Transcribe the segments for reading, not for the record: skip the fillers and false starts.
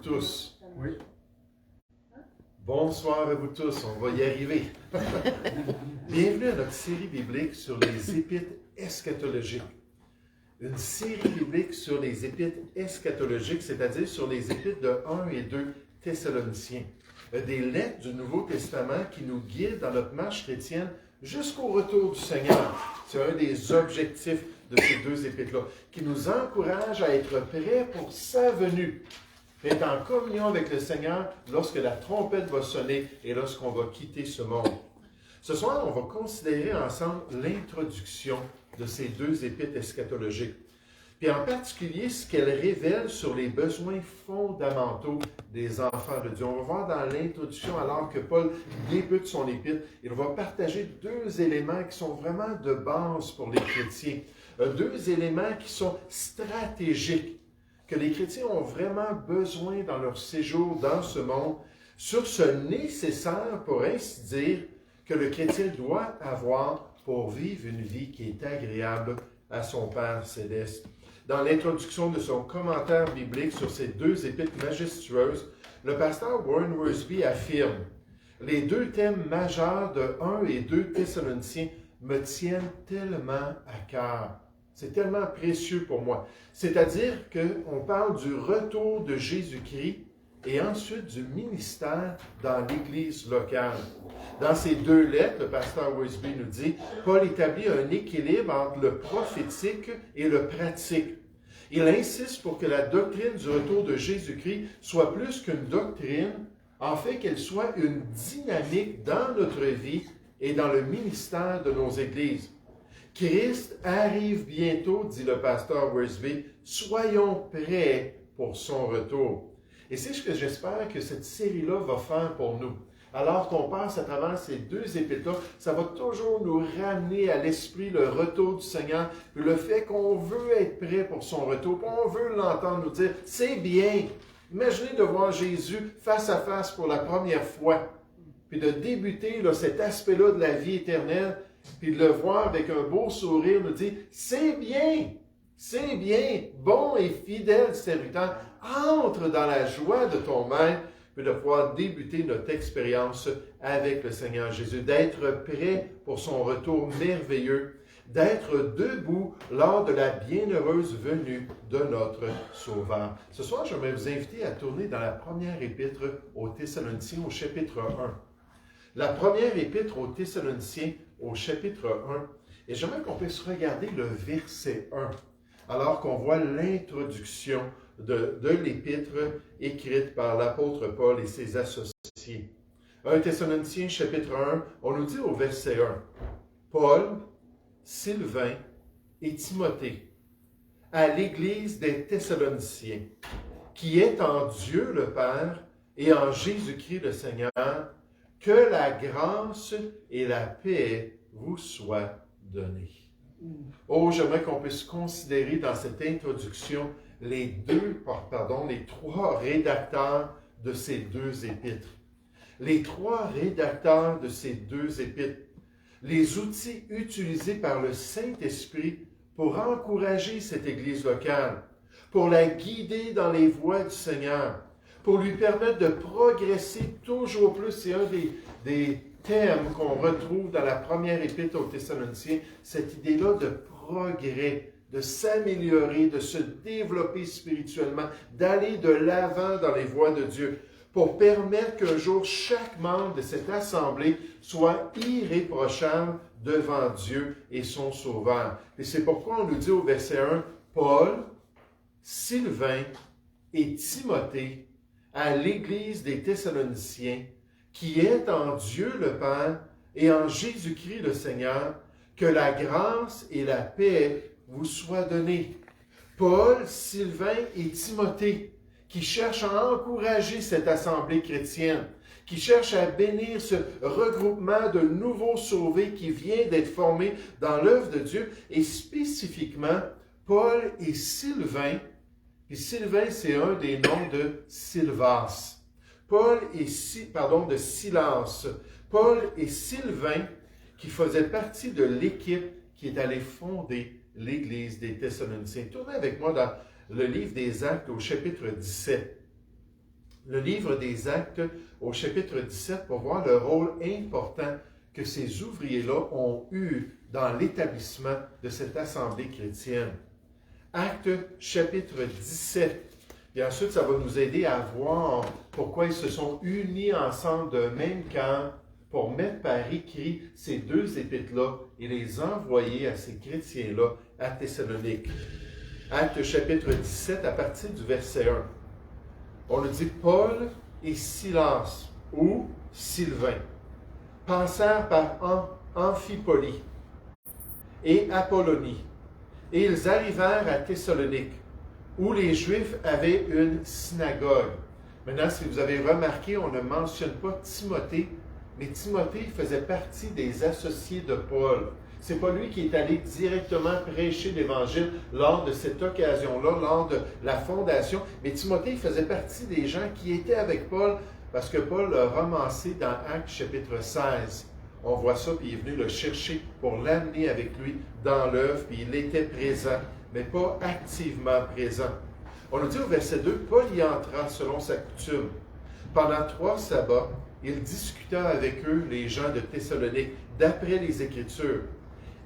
tous. Oui. Bonsoir à vous tous, on va y arriver. Bienvenue à notre série biblique sur les épîtres eschatologiques. Une série biblique sur les épîtres eschatologiques, c'est-à-dire sur les épîtres de 1 et 2 Thessaloniciens. Des lettres du Nouveau Testament qui nous guident dans notre marche chrétienne jusqu'au retour du Seigneur. C'est un des objectifs de ces deux épîtres-là, qui nous encourage à être prêts pour sa venue, être en communion avec le Seigneur lorsque la trompette va sonner et lorsqu'on va quitter ce monde. Ce soir, on va considérer ensemble l'introduction de ces deux épîtres eschatologiques, puis en particulier ce qu'elles révèlent sur les besoins fondamentaux des enfants de Dieu. On va voir dans l'introduction, alors que Paul débute son épître, il va partager deux éléments qui sont vraiment de base pour les chrétiens, deux éléments qui sont stratégiques, que les chrétiens ont vraiment besoin dans leur séjour dans ce monde, sur ce nécessaire, pour ainsi dire, que le chrétien doit avoir pour vivre une vie qui est agréable à son Père céleste. Dans l'introduction de son commentaire biblique sur ces deux épîtres majestueuses, le pasteur Warren Wiersbe affirme « Les deux thèmes majeurs de 1 et 2 Thessaloniciens me tiennent tellement à cœur. C'est tellement précieux pour moi. C'est-à-dire qu'on parle du retour de Jésus-Christ et ensuite du ministère dans l'Église locale. Dans ces deux lettres, le pasteur Wiersbe nous dit, Paul établit un équilibre entre le prophétique et le pratique. Il insiste pour que la doctrine du retour de Jésus-Christ soit plus qu'une doctrine, en fait qu'elle soit une dynamique dans notre vie et dans le ministère de nos églises. Christ arrive bientôt, dit le pasteur Wiersbe, soyons prêts pour son retour. Et c'est ce que j'espère que cette série-là va faire pour nous. Alors qu'on passe à travers ces deux épîtres-là, ça va toujours nous ramener à l'esprit le retour du Seigneur, le fait qu'on veut être prêt pour son retour, qu'on veut l'entendre nous dire, c'est bien. Imaginez de voir Jésus face à face pour la première fois, puis de débuter là, cet aspect-là de la vie éternelle, puis de le voir avec un beau sourire, nous dire, c'est bien, bon et fidèle serviteur, entre dans la joie de ton maître, puis de pouvoir débuter notre expérience avec le Seigneur Jésus, d'être prêt pour son retour merveilleux, d'être debout lors de la bienheureuse venue de notre Sauveur. Ce soir, je vais vous inviter à tourner dans la première épître aux Thessaloniciens, au chapitre 1. La première épître aux Thessaloniciens, au chapitre 1, et j'aimerais qu'on puisse regarder le verset 1, alors qu'on voit l'introduction de l'épître écrite par l'apôtre Paul et ses associés. 1 Thessaloniciens, chapitre 1, on nous dit au verset 1, « Paul, Sylvain et Timothée, à l'église des Thessaloniciens, qui est en Dieu le Père et en Jésus-Christ le Seigneur, que la grâce et la paix vous soient données. » Oh, j'aimerais qu'on puisse considérer dans cette introduction les trois rédacteurs de ces deux épîtres. Les trois rédacteurs de ces deux épîtres. Les outils utilisés par le Saint-Esprit pour encourager cette Église locale, pour la guider dans les voies du Seigneur, pour lui permettre de progresser toujours plus. C'est un des thèmes qu'on retrouve dans la première épître aux Thessaloniciens, cette idée-là de progrès, de s'améliorer, de se développer spirituellement, d'aller de l'avant dans les voies de Dieu, pour permettre qu'un jour, chaque membre de cette assemblée soit irréprochable devant Dieu et son Sauveur. Et c'est pourquoi on nous dit au verset 1, Paul, Sylvain et Timothée, à l'église des Thessaloniciens, qui est en Dieu le Père et en Jésus-Christ le Seigneur, que la grâce et la paix vous soient données. Paul, Sylvain et Timothée, qui cherchent à encourager cette assemblée chrétienne, qui cherchent à bénir ce regroupement de nouveaux sauvés qui vient d'être formé dans l'œuvre de Dieu, et spécifiquement Paul et Sylvain. Et Sylvain, c'est un des noms de Sylvas. De Silas. Paul et Sylvain, qui faisaient partie de l'équipe qui est allée fonder l'Église des Thessaloniciens. Tournez avec moi dans le livre des Actes au chapitre 17. le livre des Actes au chapitre 17 pour voir le rôle important que ces ouvriers-là ont eu dans l'établissement de cette assemblée chrétienne. Actes chapitre 17. Et ensuite, ça va nous aider à voir pourquoi ils se sont unis ensemble d'un même camp pour mettre par écrit ces deux épîtres-là et les envoyer à ces chrétiens-là à Thessalonique. Actes chapitre 17 à partir du verset 1. On nous dit Paul et Silas ou Sylvain passèrent par Amphipolis et Apollonie, et ils arrivèrent à Thessalonique, où les Juifs avaient une synagogue. Maintenant, si vous avez remarqué, on ne mentionne pas Timothée, mais Timothée faisait partie des associés de Paul. C'est pas lui qui est allé directement prêcher l'Évangile lors de cette occasion-là, lors de la fondation, mais Timothée faisait partie des gens qui étaient avec Paul, parce que Paul l'a ramassé dans Actes chapitre 16. On voit ça, puis il est venu le chercher pour l'amener avec lui dans l'œuvre, puis il était présent, mais pas activement présent. On nous dit au verset 2, Paul y entra selon sa coutume. Pendant 3 sabbats, il discuta avec eux, les gens de Thessalonique, d'après les Écritures,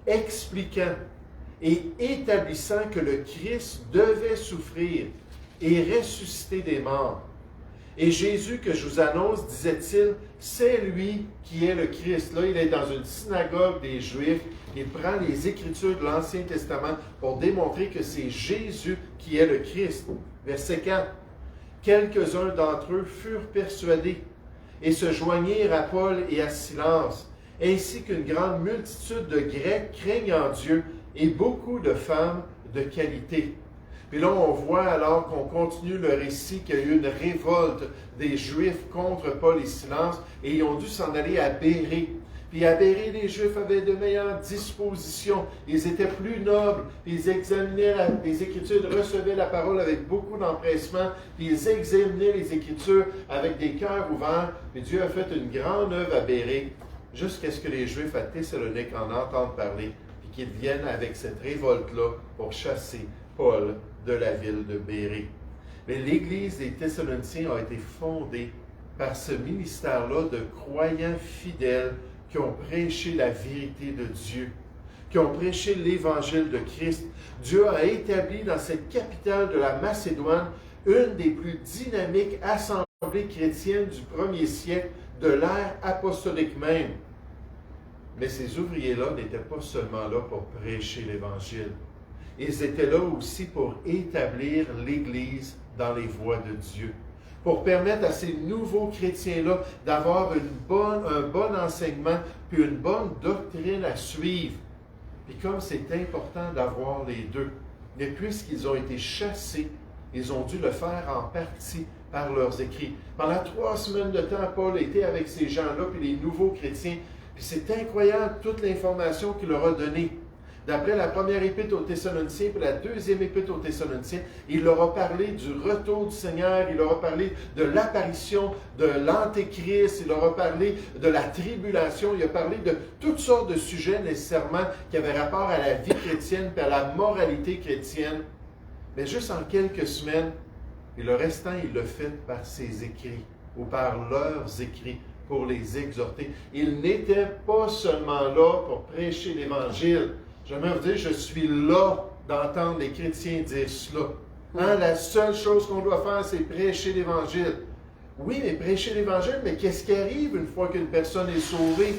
expliquant et établissant que le Christ devait souffrir et ressusciter des morts. Et Jésus que je vous annonce, disait-il, c'est lui qui est le Christ. Là, il est dans une synagogue des Juifs. Il prend les Écritures de l'Ancien Testament pour démontrer que c'est Jésus qui est le Christ. Verset 4. Quelques-uns d'entre eux furent persuadés et se joignirent à Paul et à Silas, ainsi qu'une grande multitude de Grecs craignant Dieu et beaucoup de femmes de qualité. Puis là, on voit alors qu'on continue le récit qu'il y a eu une révolte des Juifs contre Paul et Silas et ils ont dû s'en aller à Bérée. Puis à Bérée, les Juifs avaient de meilleures dispositions. Ils étaient plus nobles. Puis ils examinaient les Écritures, ils recevaient la parole avec beaucoup d'empressement. Puis ils examinaient les Écritures avec des cœurs ouverts. Puis Dieu a fait une grande œuvre à Bérée jusqu'à ce que les Juifs à Thessalonique en entendent parler. Puis qu'ils viennent avec cette révolte-là pour chasser Paul de la ville de Bérée. Mais l'Église des Thessaloniciens a été fondée par ce ministère-là de croyants fidèles qui ont prêché la vérité de Dieu, qui ont prêché l'Évangile de Christ. Dieu a établi dans cette capitale de la Macédoine une des plus dynamiques assemblées chrétiennes du 1er siècle, de l'ère apostolique même. Mais ces ouvriers-là n'étaient pas seulement là pour prêcher l'Évangile. Ils étaient là aussi pour établir l'Église dans les voies de Dieu, pour permettre à ces nouveaux chrétiens-là d'avoir un bon enseignement, puis une bonne doctrine à suivre. Puis comme c'est important d'avoir les deux, mais puisqu'ils ont été chassés, ils ont dû le faire en partie par leurs écrits. Pendant 3 semaines de temps, Paul était avec ces gens-là, puis les nouveaux chrétiens, puis c'est incroyable toute l'information qu'il leur a donnée. D'après la première épître aux Thessaloniciens, puis la deuxième épître aux Thessaloniciens, il leur a parlé du retour du Seigneur, il leur a parlé de l'apparition de l'Antéchrist, il leur a parlé de la tribulation, il a parlé de toutes sortes de sujets nécessairement qui avaient rapport à la vie chrétienne et à la moralité chrétienne. Mais juste en quelques semaines, et le restant, il l'a fait par ses écrits ou par leurs écrits pour les exhorter. Il n'était pas seulement là pour prêcher l'Évangile. J'aimerais vous dire, je suis là d'entendre les chrétiens dire cela. La seule chose qu'on doit faire, c'est prêcher l'Évangile. Oui, mais prêcher l'Évangile, mais qu'est-ce qui arrive une fois qu'une personne est sauvée?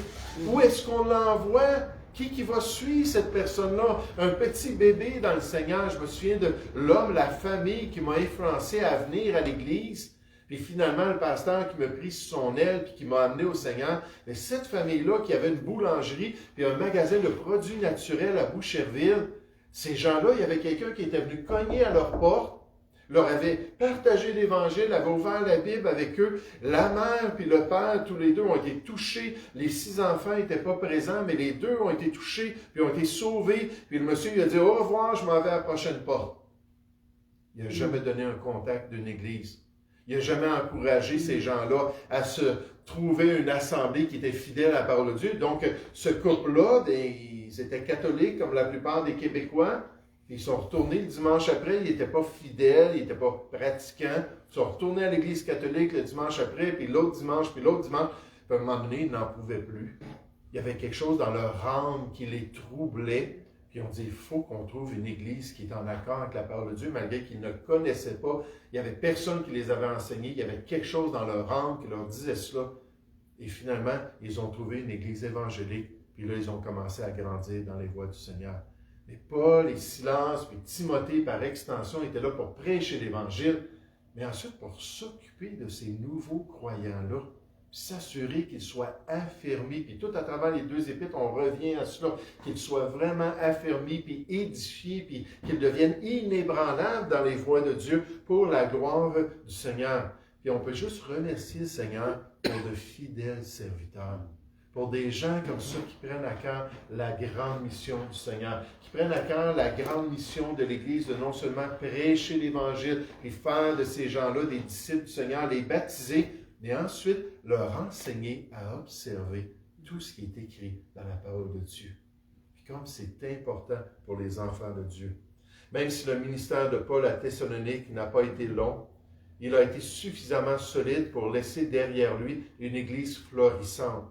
Où est-ce qu'on l'envoie? Qui va suivre cette personne-là? Un petit bébé dans le Seigneur. Je me souviens de l'homme, la famille qui m'a influencé à venir à l'Église. Puis finalement, le pasteur qui m'a pris sous son aile puis qui m'a amené au Seigneur. Mais cette famille-là qui avait une boulangerie puis un magasin de produits naturels à Boucherville, ces gens-là, il y avait quelqu'un qui était venu cogner à leur porte, leur avait partagé l'Évangile, avait ouvert la Bible avec eux. La mère puis le père, tous les deux ont été touchés. Les 6 enfants n'étaient pas présents, mais les 2 ont été touchés puis ont été sauvés. Puis le monsieur il a dit « Au revoir, je m'en vais à la prochaine porte ». Il n'a jamais donné un contact d'une église. Il n'a jamais encouragé ces gens-là à se trouver une assemblée qui était fidèle à la parole de Dieu. Donc, ce couple-là, ils étaient catholiques comme la plupart des Québécois. Puis ils sont retournés le dimanche après, ils n'étaient pas fidèles, ils n'étaient pas pratiquants. Ils sont retournés à l'Église catholique le dimanche après, puis l'autre dimanche, puis l'autre dimanche. Puis à un moment donné, ils n'en pouvaient plus. Il y avait quelque chose dans leur âme qui les troublait. Puis on dit, il faut qu'on trouve une Église qui est en accord avec la parole de Dieu, malgré qu'ils ne connaissaient pas. Il n'y avait personne qui les avait enseignés. Il y avait quelque chose dans leur âme qui leur disait cela. Et finalement, ils ont trouvé une Église évangélique. Puis là, ils ont commencé à grandir dans les voies du Seigneur. Mais Paul et Silas, puis Timothée, par extension, étaient là pour prêcher l'Évangile, mais ensuite pour s'occuper de ces nouveaux croyants-là, s'assurer qu'ils soient affermis. Puis tout à travers les deux épîtres, on revient à cela, qu'ils soient vraiment affermis, puis édifiés, puis qu'ils deviennent inébranlables dans les voies de Dieu pour la gloire du Seigneur. Puis on peut juste remercier le Seigneur pour de fidèles serviteurs. Pour des gens comme ça qui prennent à cœur la grande mission du Seigneur, qui prennent à cœur la grande mission de l'Église de non seulement prêcher l'Évangile et faire de ces gens-là des disciples du Seigneur, les baptiser, mais ensuite leur enseigner à observer tout ce qui est écrit dans la parole de Dieu. Puis comme c'est important pour les enfants de Dieu. Même si le ministère de Paul à Thessalonique n'a pas été long, il a été suffisamment solide pour laisser derrière lui une Église florissante.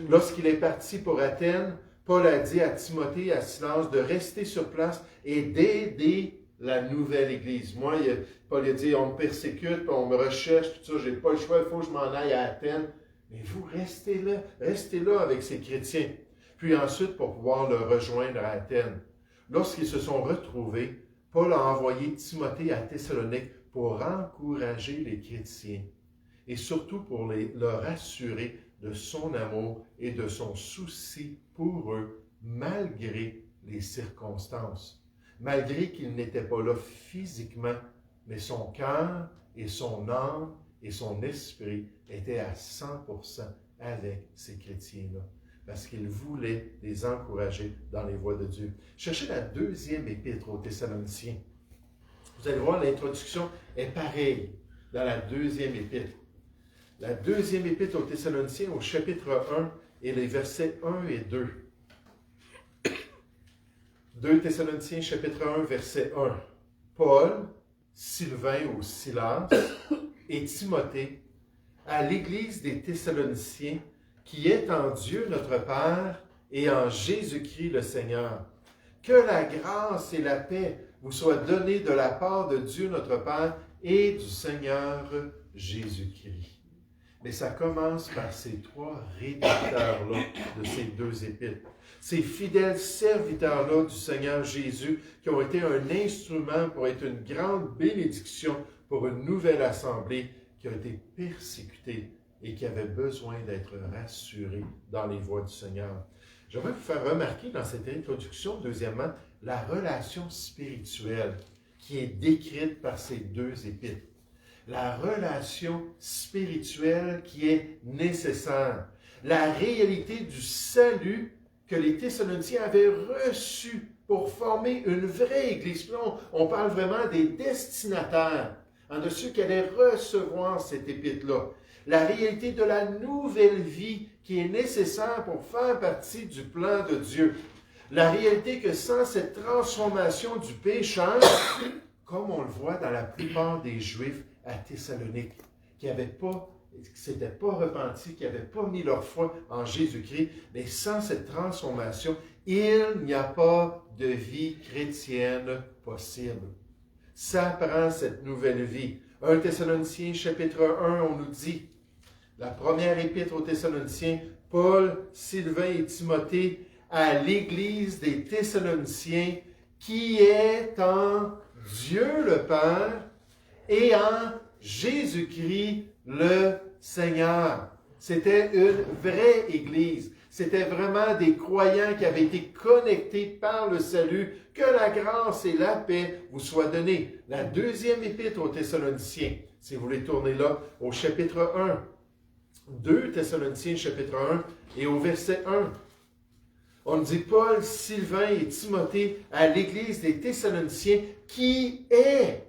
Lorsqu'il est parti pour Athènes, Paul a dit à Timothée et à Silas de rester sur place et d'aider la nouvelle Église. Moi, Paul a dit, on me persécute, on me recherche, tout ça, j'ai pas le choix, il faut que je m'en aille à Athènes. Mais vous, restez là avec ces chrétiens. Puis ensuite, pour pouvoir le rejoindre à Athènes. Lorsqu'ils se sont retrouvés, Paul a envoyé Timothée à Thessalonique pour encourager les chrétiens et surtout pour leur assurer de son amour et de son souci pour eux, malgré les circonstances. Malgré qu'il n'était pas là physiquement, mais son cœur et son âme et son esprit étaient à 100% avec ces chrétiens-là, parce qu'il voulait les encourager dans les voies de Dieu. Cherchez la deuxième épître aux Thessaloniciens. Vous allez voir, l'introduction est pareille dans la deuxième épître. La deuxième épître aux Thessaloniciens, au chapitre 1, et les versets 1 et 2. 2 Thessaloniciens, chapitre 1, verset 1. Paul, Sylvain ou Silas, et Timothée, à l'Église des Thessaloniciens, qui est en Dieu notre Père et en Jésus-Christ le Seigneur. Que la grâce et la paix vous soient données de la part de Dieu notre Père et du Seigneur Jésus-Christ. Mais ça commence par ces trois rédacteurs-là de ces deux épîtres. Ces fidèles serviteurs-là du Seigneur Jésus qui ont été un instrument pour être une grande bénédiction pour une nouvelle assemblée qui a été persécutée et qui avait besoin d'être rassurée dans les voies du Seigneur. J'aimerais vous faire remarquer dans cette introduction, deuxièmement, la relation spirituelle qui est décrite par ces deux épîtres. La relation spirituelle qui est nécessaire. La réalité du salut que les Thessaloniciens avaient reçu pour former une vraie Église. Là, on parle vraiment des destinataires, de ceux qui allaient recevoir cette épître-là. La réalité de la nouvelle vie qui est nécessaire pour faire partie du plan de Dieu. La réalité que sans cette transformation du pécheur, comme on le voit dans la plupart des Juifs à Thessalonique, qui ne s'étaient pas repentis, qui n'avaient pas mis leur foi en Jésus-Christ, mais sans cette transformation, il n'y a pas de vie chrétienne possible. Ça prend cette nouvelle vie. 1 Thessaloniciens, chapitre 1, on nous dit, la première épître aux Thessaloniciens, Paul, Sylvain et Timothée, à l'Église des Thessaloniciens, qui est en Dieu le Père et en Jésus-Christ le Seigneur. C'était une vraie Église. C'était vraiment des croyants qui avaient été connectés par le salut. Que la grâce et la paix vous soient données. La deuxième épître aux Thessaloniciens, si vous voulez tourner là, au chapitre 1. 2 Thessaloniciens, chapitre 1, et au verset 1. On dit Paul, Sylvain et Timothée à l'Église des Thessaloniciens qui est.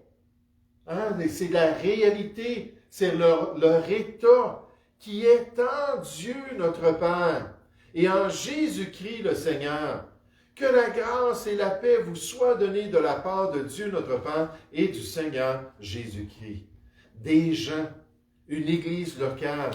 C'est la réalité, c'est leur état qui est en Dieu notre Père et en Jésus-Christ le Seigneur. Que la grâce et la paix vous soient données de la part de Dieu notre Père et du Seigneur Jésus-Christ. Des gens, une église locale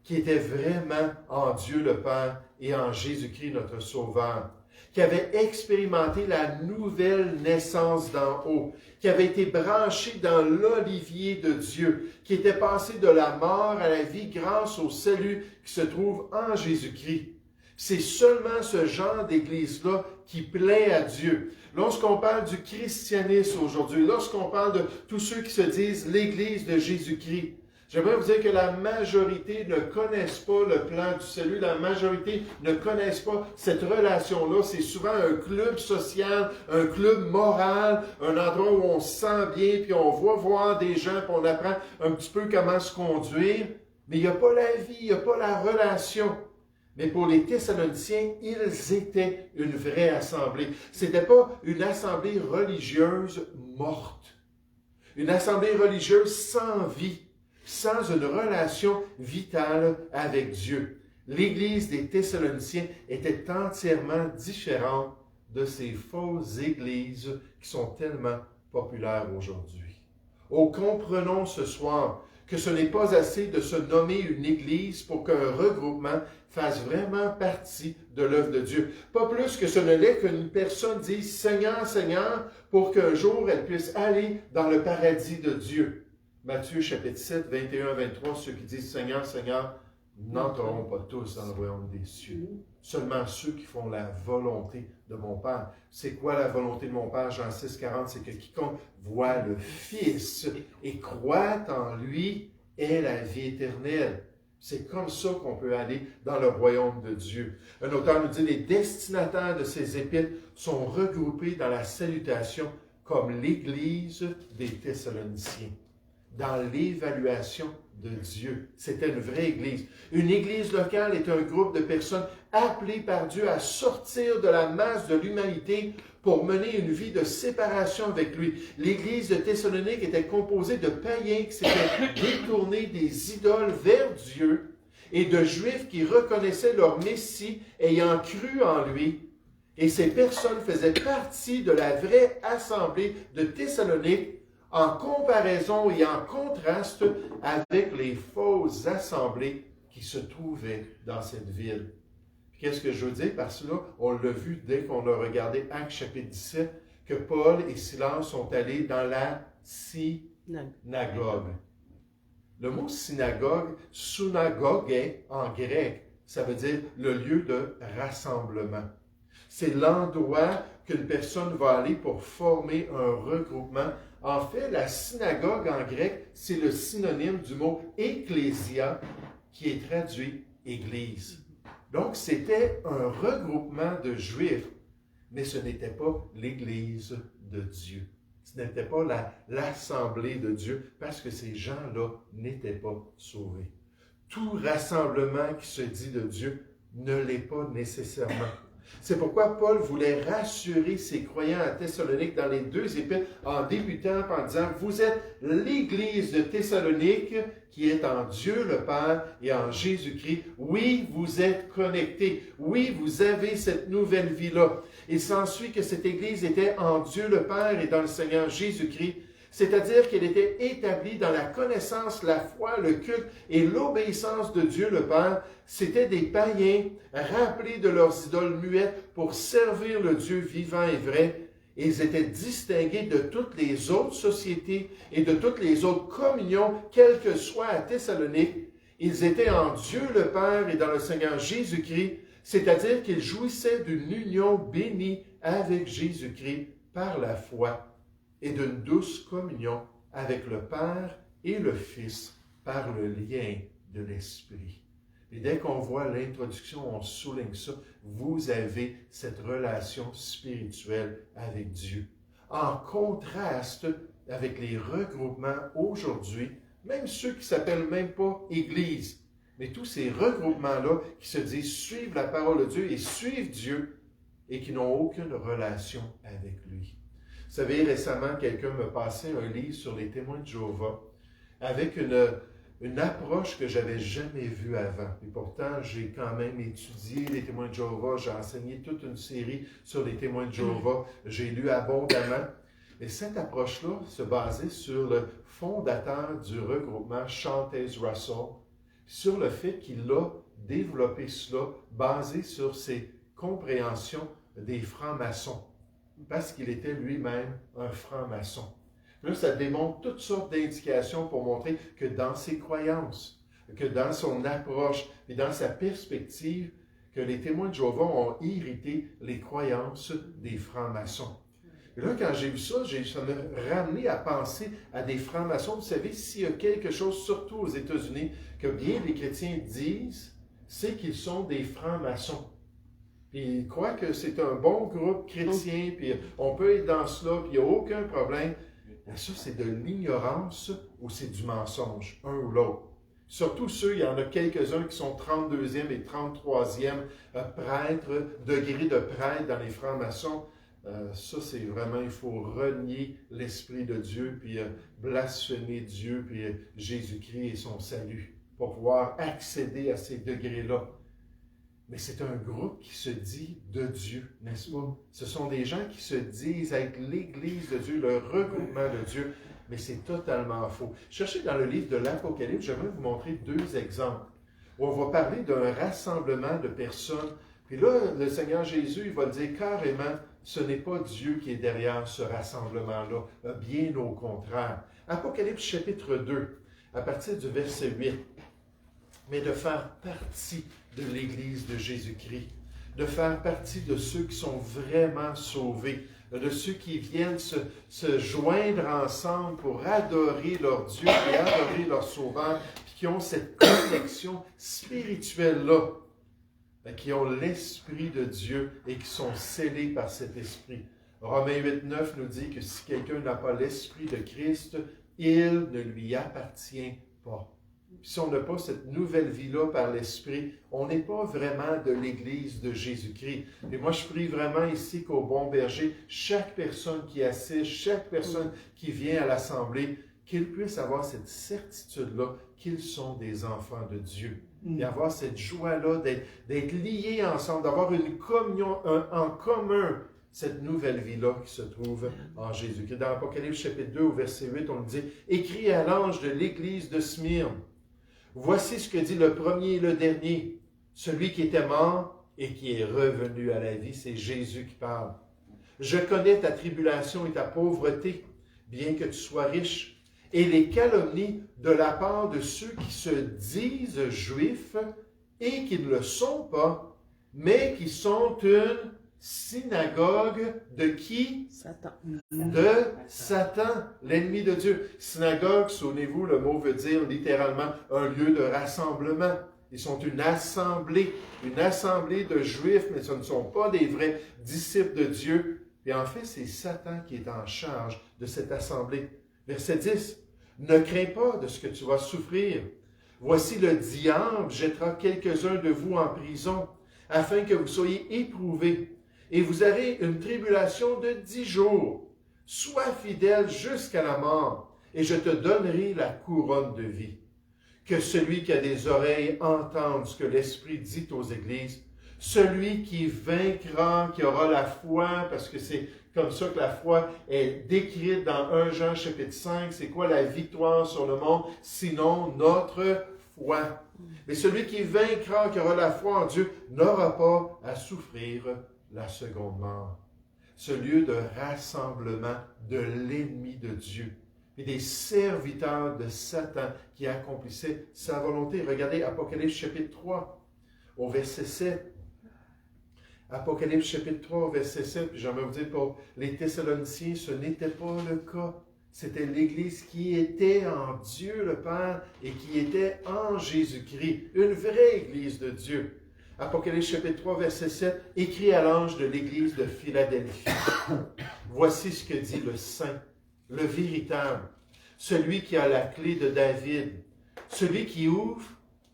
qui était vraiment en Dieu le Père et en Jésus-Christ notre Sauveur, qui avait expérimenté la nouvelle naissance d'en haut, qui avait été branché dans l'olivier de Dieu, qui était passé de la mort à la vie grâce au salut qui se trouve en Jésus-Christ. C'est seulement ce genre d'église-là qui plaît à Dieu. Lorsqu'on parle du christianisme aujourd'hui, lorsqu'on parle de tous ceux qui se disent l'Église de Jésus-Christ, j'aimerais vous dire que la majorité ne connaissent pas le plan du salut, la majorité ne connaissent pas cette relation-là. C'est souvent un club social, un club moral, un endroit où on se sent bien, puis on va voir des gens, puis on apprend un petit peu comment se conduire. Mais il n'y a pas la vie, il n'y a pas la relation. Mais pour les Thessaloniciens, ils étaient une vraie assemblée. Ce n'était pas une assemblée religieuse morte. Une assemblée religieuse sans vie, sans une relation vitale avec Dieu. L'Église des Thessaloniciens était entièrement différente de ces fausses églises qui sont tellement populaires aujourd'hui. Oh, comprenons ce soir que ce n'est pas assez de se nommer une église pour qu'un regroupement fasse vraiment partie de l'œuvre de Dieu. Pas plus que ce ne l'est qu'une personne dise « Seigneur, Seigneur » pour qu'un jour elle puisse aller dans le paradis de Dieu. Matthieu chapitre 7, 21-23, ceux qui disent « Seigneur, Seigneur » n'entreront pas tous dans le royaume des cieux. Seulement ceux qui font la volonté de mon Père. C'est quoi la volonté de mon Père? Jean 6, 40, c'est que quiconque voit le Fils et croit en lui ait la vie éternelle. C'est comme ça qu'on peut aller dans le royaume de Dieu. Un auteur nous dit, les destinataires de ces épîtres sont regroupés dans la salutation comme l'Église des Thessaloniciens. Dans l'évaluation de Dieu. C'était une vraie église. Une église locale est un groupe de personnes appelées par Dieu à sortir de la masse de l'humanité pour mener une vie de séparation avec lui. L'église de Thessalonique était composée de païens qui s'étaient détournés des idoles vers Dieu et de Juifs qui reconnaissaient leur Messie ayant cru en lui. Et ces personnes faisaient partie de la vraie assemblée de Thessalonique en comparaison et en contraste avec les fausses assemblées qui se trouvaient dans cette ville. Qu'est-ce que je veux dire par cela? On l'a vu dès qu'on a regardé Actes chapitre 17, que Paul et Silas sont allés dans la synagogue. Le mot synagogue, synagogue en grec, ça veut dire le lieu de rassemblement. C'est l'endroit qu'une personne va aller pour former un regroupement. En fait, la synagogue en grec, c'est le synonyme du mot « ecclésia » qui est traduit « église ». Donc, c'était un regroupement de Juifs, mais ce n'était pas l'Église de Dieu. Ce n'était pas l'Assemblée de Dieu, parce que ces gens-là n'étaient pas sauvés. Tout rassemblement qui se dit de Dieu ne l'est pas nécessairement. C'est pourquoi Paul voulait rassurer ses croyants à Thessalonique dans les deux épîtres en débutant en disant « Vous êtes l'Église de Thessalonique qui est en Dieu le Père et en Jésus-Christ. Oui, vous êtes connectés. Oui, vous avez cette nouvelle vie-là. » Il s'ensuit que cette Église était en Dieu le Père et dans le Seigneur Jésus-Christ, c'est-à-dire qu'elle était établie dans la connaissance, la foi, le culte et l'obéissance de Dieu le Père. C'étaient des païens rappelés de leurs idoles muettes pour servir le Dieu vivant et vrai. Ils étaient distingués de toutes les autres sociétés et de toutes les autres communions, quelles que soient à Thessalonique. Ils étaient en Dieu le Père et dans le Seigneur Jésus-Christ, c'est-à-dire qu'ils jouissaient d'une union bénie avec Jésus-Christ par la foi et d'une douce communion avec le Père et le Fils par le lien de l'Esprit. Et dès qu'on voit l'introduction, on souligne ça. Vous avez cette relation spirituelle avec Dieu. En contraste avec les regroupements aujourd'hui, même ceux qui ne s'appellent même pas Église, mais tous ces regroupements-là qui se disent suivre la parole de Dieu et suivre Dieu et qui n'ont aucune relation avec lui. Vous savez, récemment, quelqu'un me passait un livre sur les témoins de Jéhovah avec une approche que j'avais jamais vue avant. Et pourtant, j'ai quand même étudié les témoins de Jéhovah, j'ai enseigné toute une série sur les témoins de Jéhovah, j'ai lu abondamment. Et cette approche-là se basait sur le fondateur du regroupement, Chantaze Russell, sur le fait qu'il a développé cela basé sur ses compréhensions des francs-maçons, parce qu'il était lui-même un franc-maçon. Là, ça démontre toutes sortes d'indications pour montrer que dans ses croyances, que dans son approche et dans sa perspective, que les témoins de Jéhovah ont hérité les croyances des francs-maçons. Et là, quand j'ai vu ça, ça m'a ramené à penser à des francs-maçons. Vous savez, s'il y a quelque chose, surtout aux États-Unis, que bien les chrétiens disent, c'est qu'ils sont des francs-maçons. Puis ils croient que c'est un bon groupe chrétien, puis on peut être dans cela, puis il n'y a aucun problème. Et ça, c'est de l'ignorance ou c'est du mensonge, un ou l'autre. Surtout ceux, il y en a quelques-uns qui sont 32e et 33e prêtres, degré de prêtre dans les francs-maçons. Ça, c'est vraiment, il faut renier l'Esprit de Dieu, puis blasphémer Dieu, puis Jésus-Christ et son salut, pour pouvoir accéder à ces degrés-là. Mais c'est un groupe qui se dit de Dieu, n'est-ce pas? Ce sont des gens qui se disent être l'Église de Dieu, le regroupement de Dieu, mais c'est totalement faux. Cherchez dans le livre de l'Apocalypse, j'aimerais vous montrer 2 exemples, où on va parler d'un rassemblement de personnes. Puis là, le Seigneur Jésus, il va le dire carrément, ce n'est pas Dieu qui est derrière ce rassemblement-là, bien au contraire. Apocalypse chapitre 2, à partir du verset 8, mais de faire partie de l'Église de Jésus-Christ, de faire partie de ceux qui sont vraiment sauvés, de ceux qui viennent se joindre ensemble pour adorer leur Dieu et adorer leur Sauveur, puis qui ont cette connexion spirituelle-là, qui ont l'Esprit de Dieu et qui sont scellés par cet Esprit. Romains 8,9 nous dit que si quelqu'un n'a pas l'Esprit de Christ, il ne lui appartient pas. Puis si on n'a pas cette nouvelle vie-là par l'Esprit, on n'est pas vraiment de l'Église de Jésus-Christ. Et moi, je prie vraiment ici qu'au Bon Berger, chaque personne qui assiste, chaque personne qui vient à l'Assemblée, qu'ils puissent avoir cette certitude-là qu'ils sont des enfants de Dieu. Et avoir cette joie-là d'être liés ensemble, d'avoir une communion en commun, cette nouvelle vie-là qui se trouve en Jésus-Christ. Dans Apocalypse chapitre 2, au verset 8, on nous dit « Écrit à l'ange de l'Église de Smyrne, voici ce que dit le premier et le dernier, celui qui était mort et qui est revenu à la vie. » C'est Jésus qui parle. « Je connais ta tribulation et ta pauvreté, bien que tu sois riche, et les calomnies de la part de ceux qui se disent juifs et qui ne le sont pas, mais qui sont une synagogue de qui? Satan. De Satan, l'ennemi de Dieu. Synagogue, souvenez-vous, le mot veut dire littéralement un lieu de rassemblement. Ils sont une assemblée de juifs, mais ce ne sont pas des vrais disciples de Dieu. Et en fait, c'est Satan qui est en charge de cette assemblée. Verset 10. Ne crains pas de ce que tu vas souffrir. Voici le diable jettera quelques-uns de vous en prison, afin que vous soyez éprouvés. Et vous aurez une tribulation de 10 jours. Sois fidèle jusqu'à la mort, et je te donnerai la couronne de vie. Que celui qui a des oreilles entende ce que l'Esprit dit aux églises. Celui qui vaincra, qui aura la foi, parce que c'est comme ça que la foi est décrite dans 1 Jean chapitre 5. C'est quoi la victoire sur le monde? Sinon notre foi. Mais celui qui vaincra, qui aura la foi en Dieu, n'aura pas à souffrir la seconde mort. Ce lieu de rassemblement de l'ennemi de Dieu et des serviteurs de Satan qui accomplissaient sa volonté. Regardez Apocalypse chapitre 3 au verset 7. Apocalypse chapitre 3, verset 7, puis j'aimerais vous dire pour les Thessaloniciens, ce n'était pas le cas. C'était l'Église qui était en Dieu le Père et qui était en Jésus-Christ. Une vraie Église de Dieu. Apocalypse chapitre 3, verset 7, écrit à l'ange de l'Église de Philadelphie. Voici ce que dit le Saint, le véritable, celui qui a la clé de David, celui qui ouvre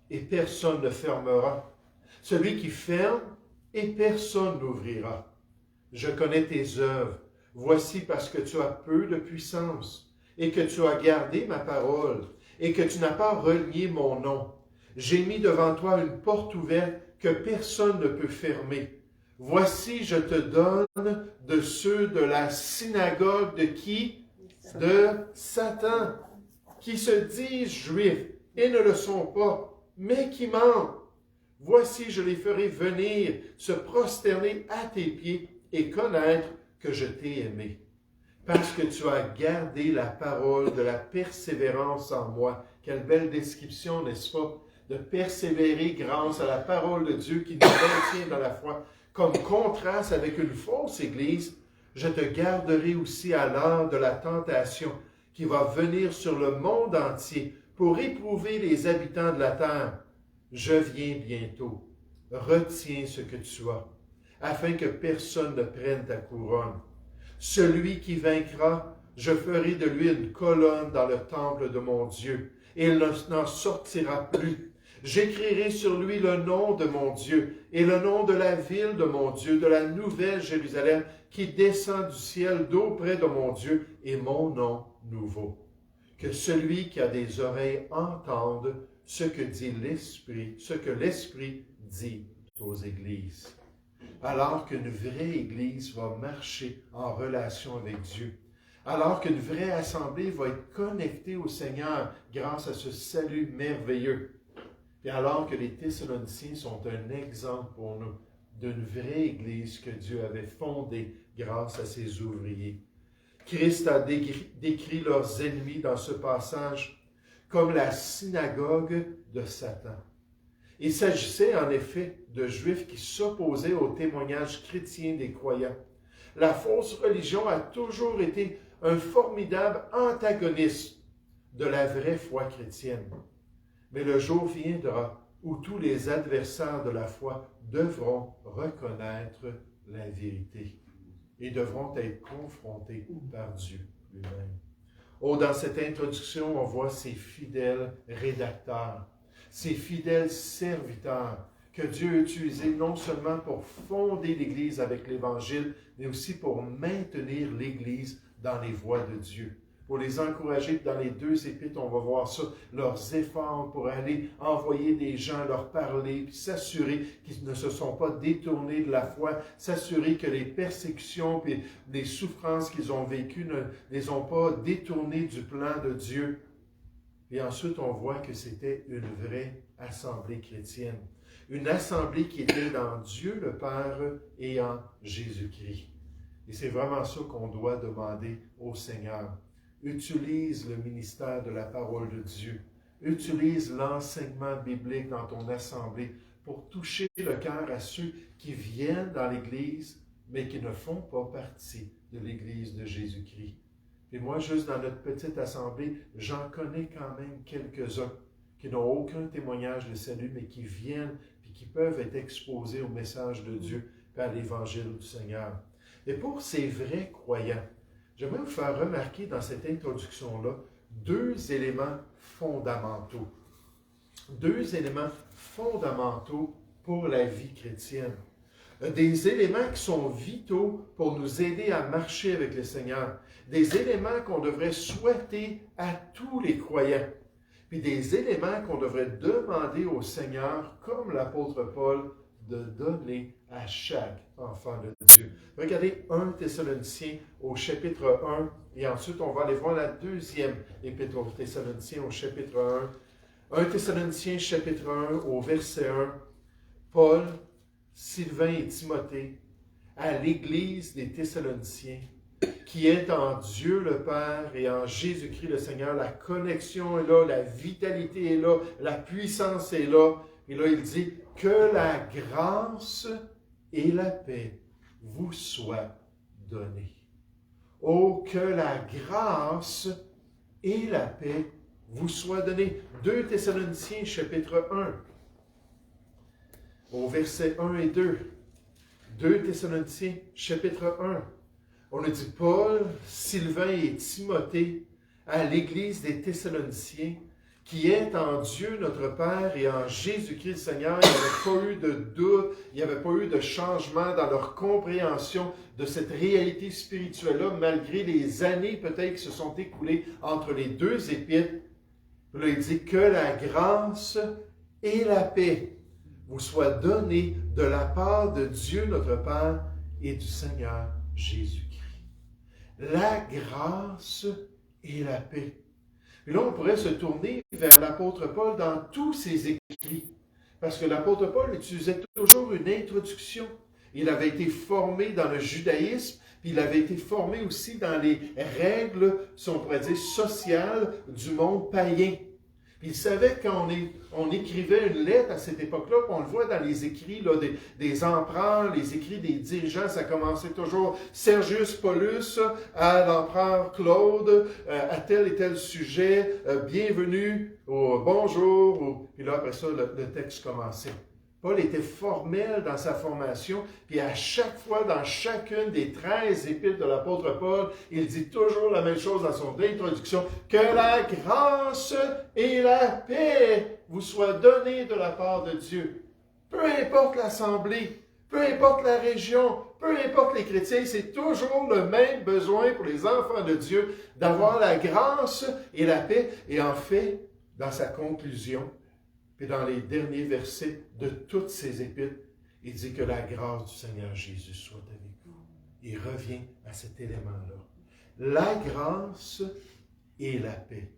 et personne ne fermera, celui qui ferme et personne n'ouvrira. Je connais tes œuvres. Voici parce que tu as peu de puissance et que tu as gardé ma parole et que tu n'as pas renié mon nom. J'ai mis devant toi une porte ouverte que personne ne peut fermer. Voici, je te donne de ceux de la synagogue de qui? De Satan, qui se disent juifs et ne le sont pas, mais qui mentent. Voici, je les ferai venir se prosterner à tes pieds et connaître que je t'ai aimé. Parce que tu as gardé la parole de la persévérance en moi. Quelle belle description, n'est-ce pas? De persévérer grâce à la parole de Dieu qui nous maintient dans la foi. Comme contraste avec une fausse Église, je te garderai aussi à l'heure de la tentation qui va venir sur le monde entier pour éprouver les habitants de la terre. Je viens bientôt. Retiens ce que tu as, afin que personne ne prenne ta couronne. Celui qui vaincra, je ferai de lui une colonne dans le temple de mon Dieu, et il n'en sortira plus. J'écrirai sur lui le nom de mon Dieu et le nom de la ville de mon Dieu, de la nouvelle Jérusalem qui descend du ciel d'auprès de mon Dieu et mon nom nouveau. Que celui qui a des oreilles entende ce que dit l'Esprit, ce que l'Esprit dit aux églises. Alors qu'une vraie Église va marcher en relation avec Dieu, alors qu'une vraie assemblée va être connectée au Seigneur grâce à ce salut merveilleux, et alors que les Thessaloniciens sont un exemple pour nous d'une vraie Église que Dieu avait fondée grâce à ses ouvriers. Christ a décrit leurs ennemis dans ce passage comme la synagogue de Satan. Il s'agissait en effet de Juifs qui s'opposaient au témoignage chrétien des croyants. La fausse religion a toujours été un formidable antagoniste de la vraie foi chrétienne. Mais le jour viendra où tous les adversaires de la foi devront reconnaître la vérité et devront être confrontés par Dieu lui-même. Oh, dans cette introduction, on voit ces fidèles rédacteurs, ces fidèles serviteurs que Dieu a utilisés non seulement pour fonder l'Église avec l'Évangile, mais aussi pour maintenir l'Église dans les voies de Dieu. Pour les encourager, dans les 2 épîtres, on va voir ça, leurs efforts pour aller envoyer des gens, leur parler, puis s'assurer qu'ils ne se sont pas détournés de la foi, s'assurer que les persécutions et les souffrances qu'ils ont vécues ne les ont pas détournés du plan de Dieu. Et ensuite, on voit que c'était une vraie assemblée chrétienne. Une assemblée qui était dans Dieu le Père et en Jésus-Christ. Et c'est vraiment ça qu'on doit demander au Seigneur. Utilise le ministère de la parole de Dieu. Utilise l'enseignement biblique dans ton assemblée pour toucher le cœur à ceux qui viennent dans l'Église, mais qui ne font pas partie de l'Église de Jésus-Christ. Et moi, juste dans notre petite assemblée, j'en connais quand même quelques-uns qui n'ont aucun témoignage de salut, mais qui viennent et qui peuvent être exposés au message de Dieu et à l'Évangile du Seigneur. Et pour ces vrais croyants, j'aimerais vous faire remarquer dans cette introduction-là 2 éléments fondamentaux. 2 éléments fondamentaux pour la vie chrétienne. Des éléments qui sont vitaux pour nous aider à marcher avec le Seigneur. Des éléments qu'on devrait souhaiter à tous les croyants. Puis des éléments qu'on devrait demander au Seigneur, comme l'apôtre Paul, de donner à chaque enfant de Dieu. Regardez 1 Thessaloniciens au chapitre 1, et ensuite on va aller voir la 2e épître aux Thessaloniciens au chapitre 1. 1 Thessaloniciens chapitre 1 au verset 1. Paul, Sylvain et Timothée, à l'Église des Thessaloniciens, qui est en Dieu le Père et en Jésus-Christ le Seigneur. La connexion est là, la vitalité est là, la puissance est là. Et là, il dit que la grâce et la paix vous soient données. Oh, que la grâce et la paix vous soient données. 2 Thessaloniciens, chapitre 1, au verset 1 et 2. 2 Thessaloniciens, chapitre 1. On a dit Paul, Sylvain et Timothée à l'Église des Thessaloniciens, qui est en Dieu notre Père et en Jésus-Christ le Seigneur. Il n'y avait pas eu de doute, il n'y avait pas eu de changement dans leur compréhension de cette réalité spirituelle-là, malgré les années peut-être qui se sont écoulées entre les 2 épîtres. Là, il dit que la grâce et la paix vous soient données de la part de Dieu notre Père et du Seigneur Jésus-Christ. La grâce et la paix. Et là, on pourrait se tourner vers l'apôtre Paul dans tous ses écrits. Parce que l'apôtre Paul utilisait toujours une introduction. Il avait été formé dans le judaïsme, puis il avait été formé aussi dans les règles, si on pourrait dire, sociales du monde païen. Puis il savait quand on écrivait une lettre à cette époque-là, puis on le voit dans les écrits là, des empereurs, les écrits des dirigeants, ça commençait toujours Sergius Paulus à l'empereur Claude, à tel et tel sujet, bienvenue, ou bonjour, puis là après ça, le texte commençait. Paul était formel dans sa formation, puis à chaque fois, dans chacune des 13 épîtres de l'apôtre Paul, il dit toujours la même chose dans son introduction, que la grâce et la paix vous soient données de la part de Dieu. Peu importe l'assemblée, peu importe la région, peu importe les chrétiens, c'est toujours le même besoin pour les enfants de Dieu d'avoir la grâce et la paix. Et en fait, dans sa conclusion, puis dans les derniers versets de toutes ces épîtres, il dit que la grâce du Seigneur Jésus soit avec vous. Il revient à cet élément-là. La grâce et la paix.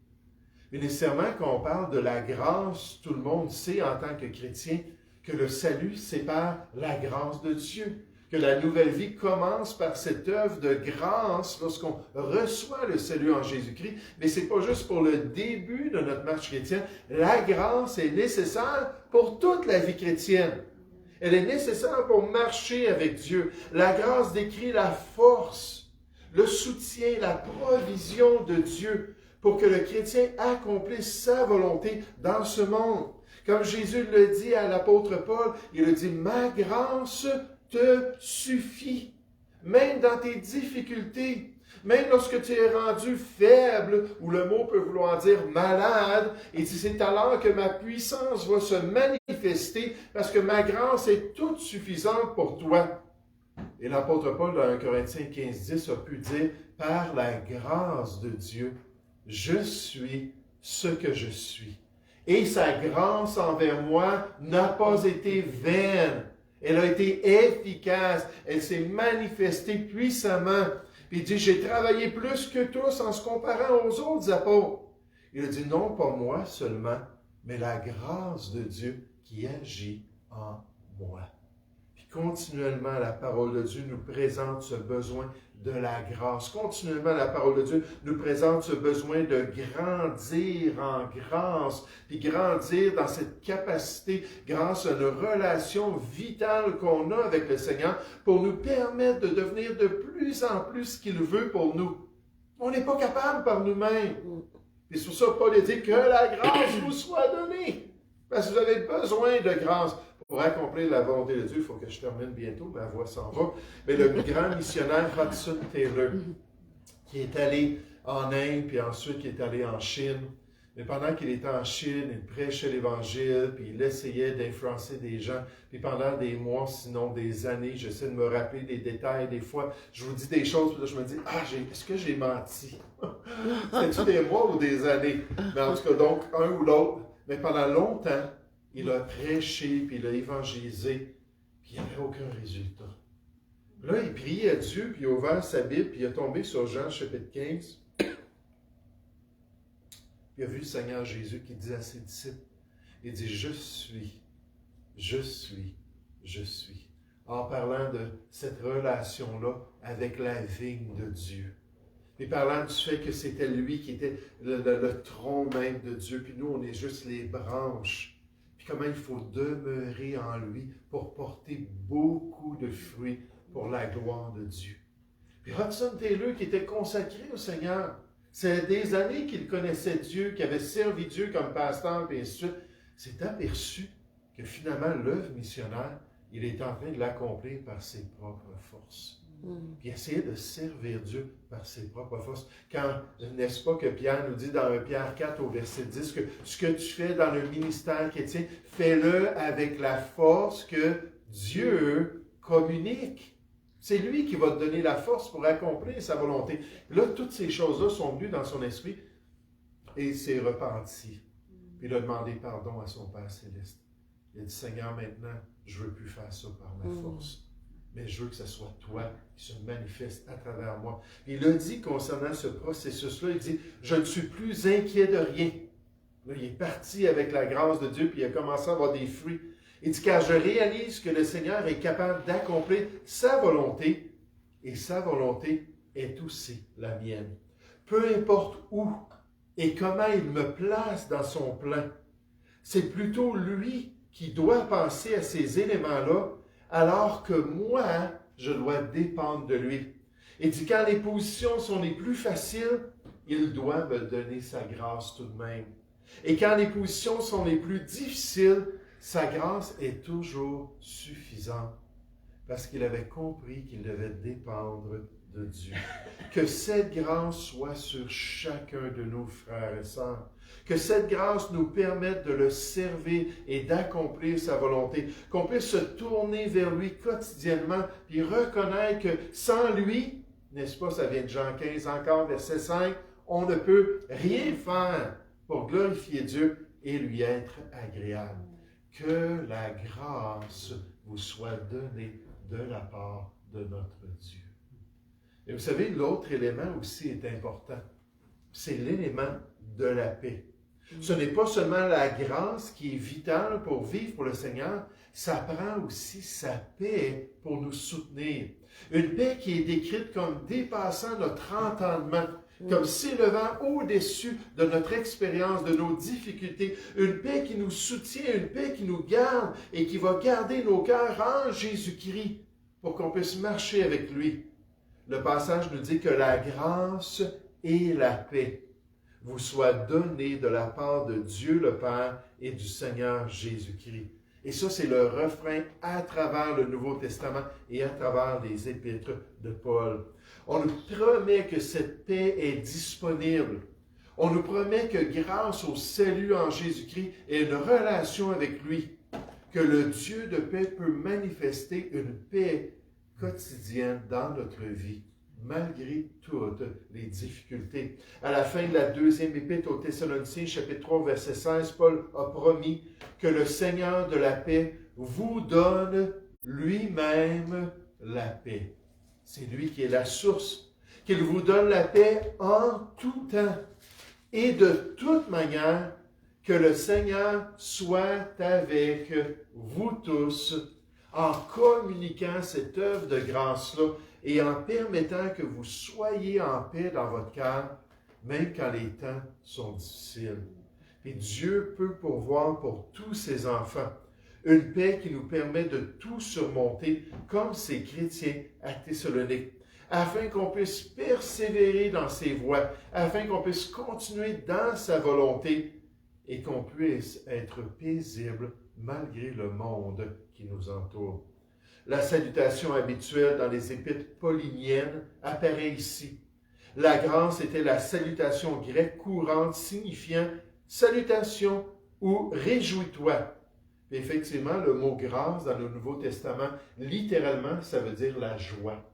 Mais nécessairement, quand on parle de la grâce, tout le monde sait en tant que chrétien que le salut, c'est par la grâce de Dieu. Que la nouvelle vie commence par cette œuvre de grâce lorsqu'on reçoit le salut en Jésus-Christ. Mais ce n'est pas juste pour le début de notre marche chrétienne. La grâce est nécessaire pour toute la vie chrétienne. Elle est nécessaire pour marcher avec Dieu. La grâce décrit la force, le soutien, la provision de Dieu pour que le chrétien accomplisse sa volonté dans ce monde. Comme Jésus le dit à l'apôtre Paul, il le dit « Ma grâce te suffit, même dans tes difficultés, même lorsque tu es rendu faible, ou le mot peut vouloir dire malade, et c'est alors que ma puissance va se manifester, parce que ma grâce est toute suffisante pour toi. » Et l'apôtre Paul, dans 1 Corinthiens 15:10, a pu dire, « Par la grâce de Dieu, je suis ce que je suis. Et sa grâce envers moi n'a pas été vaine. Elle a été efficace. Elle s'est manifestée puissamment. » Puis il dit, j'ai travaillé plus que tous en se comparant aux autres apôtres. Il a dit, non pas moi seulement, mais la grâce de Dieu qui agit en moi. Puis continuellement, la parole de Dieu nous présente ce besoin de la grâce. Continuellement, la parole de Dieu nous présente ce besoin de grandir en grâce, puis grandir dans cette capacité, grâce à une relation vitale qu'on a avec le Seigneur, pour nous permettre de devenir de plus en plus ce qu'il veut pour nous. On n'est pas capable par nous-mêmes. Et c'est pour ça que Paul a dit que la grâce vous soit donnée. Parce que vous avez besoin de grâce. Pour accomplir la volonté de Dieu, il faut que je termine bientôt, ma voix s'en va. Mais le grand missionnaire Hudson Taylor, qui est allé en Inde, puis ensuite qui est allé en Chine. Mais pendant qu'il était en Chine, il prêchait l'Évangile, puis il essayait d'influencer des gens. Puis pendant des mois, sinon des années, j'essaie de me rappeler des détails. Des fois, je vous dis des choses, puis là, je me dis, est-ce que j'ai menti? C'était-tu des mois ou des années? Mais en tout cas, donc, un ou l'autre. Mais pendant longtemps, il a prêché, puis il a évangélisé, puis il n'y avait aucun résultat. Là, il priait à Dieu, puis il a ouvert sa Bible, puis il est tombé sur Jean, chapitre 15. Puis il a vu le Seigneur Jésus qui dit à ses disciples, il dit, je suis, je suis, je suis. En parlant de cette relation-là avec la vigne de Dieu. Et parlant du fait que c'était lui qui était le tronc même de Dieu, puis nous, on est juste les branches. Puis comment il faut demeurer en lui pour porter beaucoup de fruits pour la gloire de Dieu. Puis Hudson Taylor, qui était consacré au Seigneur, c'est des années qu'il connaissait Dieu, qu'il avait servi Dieu comme pasteur, et ainsi de suite, s'est aperçu que finalement, l'œuvre missionnaire, il est en train de l'accomplir par ses propres forces. Puis essayer de servir Dieu par ses propres forces. Quand, n'est-ce pas que Pierre nous dit dans Pierre 4 au verset 10 que ce que tu fais dans le ministère chrétien, fais-le avec la force que Dieu communique. C'est lui qui va te donner la force pour accomplir sa volonté. Là, toutes ces choses-là sont venues dans son esprit. Et il s'est repenti. Puis il a demandé pardon à son Père Céleste. Il a dit, Seigneur, maintenant, je ne veux plus faire ça par ma force. Mais je veux que ce soit toi qui se manifeste à travers moi. Il a dit concernant ce processus-là, il dit, je ne suis plus inquiet de rien. Là, il est parti avec la grâce de Dieu, puis il a commencé à avoir des fruits. Il dit, car je réalise que le Seigneur est capable d'accomplir sa volonté, et sa volonté est aussi la mienne. Peu importe où et comment il me place dans son plan, c'est plutôt lui qui doit penser à ces éléments-là, alors que moi, je dois dépendre de lui. Il dit, quand les positions sont les plus faciles, il doit me donner sa grâce tout de même. Et quand les positions sont les plus difficiles, sa grâce est toujours suffisante. Parce qu'il avait compris qu'il devait dépendre de Dieu. Que cette grâce soit sur chacun de nos frères et sœurs. Que cette grâce nous permette de le servir et d'accomplir sa volonté. Qu'on puisse se tourner vers lui quotidiennement et reconnaître que sans lui, n'est-ce pas, ça vient de Jean 15 encore, verset 5, on ne peut rien faire pour glorifier Dieu et lui être agréable. Que la grâce vous soit donnée de la part de notre Dieu. Et vous savez, l'autre élément aussi est important. C'est l'élément de la paix. Ce n'est pas seulement la grâce qui est vitale pour vivre pour le Seigneur, ça prend aussi sa paix pour nous soutenir. Une paix qui est décrite comme dépassant notre entendement, comme s'élevant au-dessus de notre expérience, de nos difficultés. Une paix qui nous soutient, une paix qui nous garde et qui va garder nos cœurs en Jésus-Christ pour qu'on puisse marcher avec lui. Le passage nous dit que la grâce et la paix vous soient données de la part de Dieu le Père et du Seigneur Jésus-Christ. Et ça, c'est le refrain à travers le Nouveau Testament et à travers les épîtres de Paul. On nous promet que cette paix est disponible. On nous promet que grâce au salut en Jésus-Christ et une relation avec lui, que le Dieu de paix peut manifester une paix quotidienne dans notre vie, malgré toutes les difficultés. À la fin de la deuxième épître aux Thessaloniciens, chapitre 3, verset 16, Paul a promis que le Seigneur de la paix vous donne lui-même la paix. C'est lui qui est la source, qu'il vous donne la paix en tout temps et de toute manière, que le Seigneur soit avec vous tous en communiquant cette œuvre de grâce-là et en permettant que vous soyez en paix dans votre cœur, même quand les temps sont difficiles. Et Dieu peut pourvoir pour tous ses enfants une paix qui nous permet de tout surmonter, comme ces chrétiens à Thessalonique, afin qu'on puisse persévérer dans ses voies, afin qu'on puisse continuer dans sa volonté et qu'on puisse être paisible malgré le monde qui nous entoure. La salutation habituelle dans les épîtres pauliniennes apparaît ici. La grâce était la salutation grecque courante signifiant « salutation » ou « réjouis-toi ». Effectivement, le mot « grâce » dans le Nouveau Testament, littéralement, ça veut dire la joie.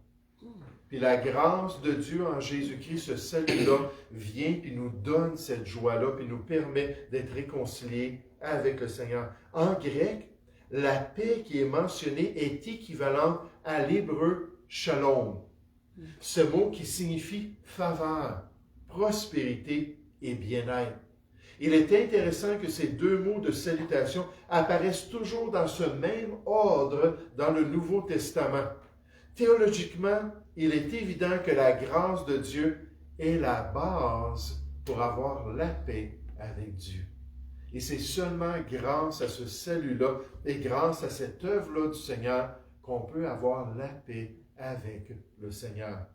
Puis la grâce de Dieu en Jésus-Christ, ce salut-là, vient puis nous donne cette joie-là, puis nous permet d'être réconciliés avec le Seigneur. En grec, la paix qui est mentionnée est équivalente à l'hébreu shalom. Ce mot qui signifie faveur, prospérité et bien-être. Il est intéressant que ces deux mots de salutation apparaissent toujours dans ce même ordre dans le Nouveau Testament. Théologiquement, il est évident que la grâce de Dieu est la base pour avoir la paix avec Dieu. Et c'est seulement grâce à ce salut-là et grâce à cette œuvre-là du Seigneur qu'on peut avoir la paix avec le Seigneur.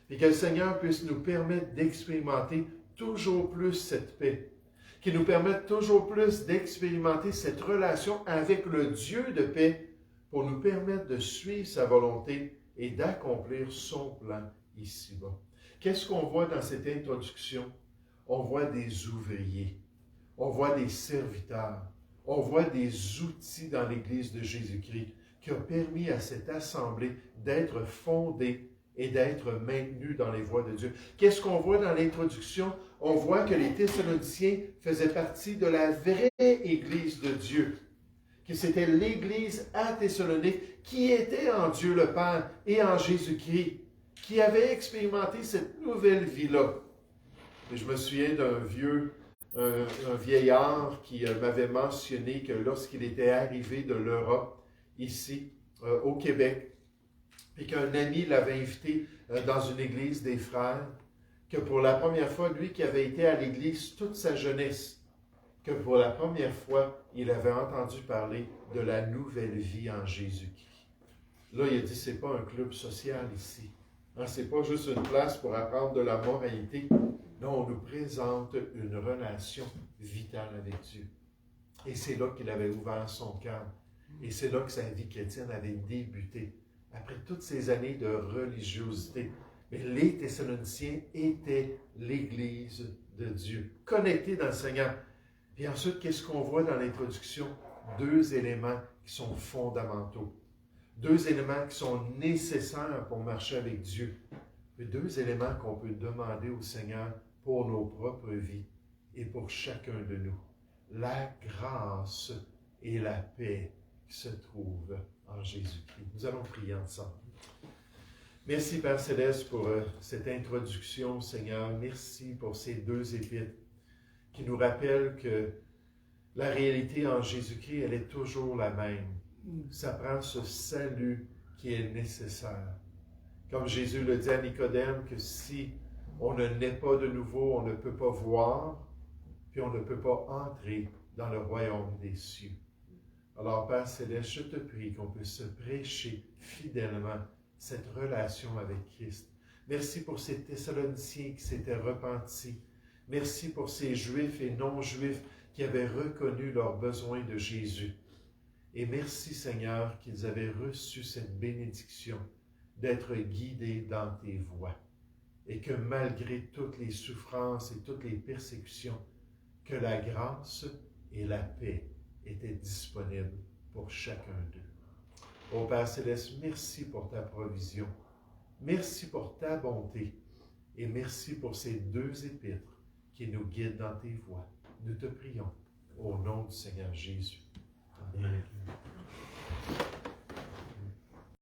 Et que le Seigneur puisse nous permettre d'expérimenter toujours plus cette paix, qu'il nous permette toujours plus d'expérimenter cette relation avec le Dieu de paix pour nous permettre de suivre sa volonté et d'accomplir son plan ici-bas. Qu'est-ce qu'on voit dans cette introduction? On voit des ouvriers, on voit des serviteurs, on voit des outils dans l'Église de Jésus-Christ qui ont permis à cette assemblée d'être fondée et d'être maintenus dans les voies de Dieu. Qu'est-ce qu'on voit dans l'introduction? On voit que les Thessaloniciens faisaient partie de la vraie Église de Dieu, que c'était l'Église à Thessalonique qui était en Dieu le Père et en Jésus-Christ, qui avait expérimenté cette nouvelle vie-là. Et je me souviens un vieillard qui m'avait mentionné que lorsqu'il était arrivé de l'Europe, ici, au Québec, et qu'un ami l'avait invité dans une église des frères, que pour la première fois, lui qui avait été à l'église toute sa jeunesse, que pour la première fois, il avait entendu parler de la nouvelle vie en Jésus-Christ. Là, il a dit, c'est pas un club social ici. Hein, c'est pas juste une place pour apprendre de la moralité. Non, on nous présente une relation vitale avec Dieu. Et c'est là qu'il avait ouvert son cœur. Et c'est là que sa vie chrétienne avait débuté. Après toutes ces années de religiosité. Mais les Thessaloniciens étaient l'Église de Dieu, connectés dans le Seigneur. Puis ensuite, qu'est-ce qu'on voit dans l'introduction? 2 éléments qui sont fondamentaux. 2 éléments qui sont nécessaires pour marcher avec Dieu. Et 2 éléments qu'on peut demander au Seigneur pour nos propres vies et pour chacun de nous. La grâce et la paix qui se trouvent en Jésus-Christ. Nous allons prier ensemble. Merci Père Céleste pour cette introduction, Seigneur. Merci pour ces 2 épîtres qui nous rappellent que la réalité en Jésus-Christ, elle est toujours la même. Ça prend ce salut qui est nécessaire. Comme Jésus le dit à Nicodème, que si on ne naît pas de nouveau, on ne peut pas voir, puis on ne peut pas entrer dans le royaume des cieux. Alors, Père Céleste, je te prie qu'on puisse prêcher fidèlement cette relation avec Christ. Merci pour ces Thessaloniciens qui s'étaient repentis. Merci pour ces Juifs et non-Juifs qui avaient reconnu leurs besoins de Jésus. Et merci, Seigneur, qu'ils avaient reçu cette bénédiction d'être guidés dans tes voies. Et que malgré toutes les souffrances et toutes les persécutions, que la grâce et la paix étaient disponibles pour chacun d'eux. Ô Père Céleste, merci pour ta provision. Merci pour ta bonté. Et merci pour ces 2 épîtres qui nous guident dans tes voies. Nous te prions au nom du Seigneur Jésus. Amen.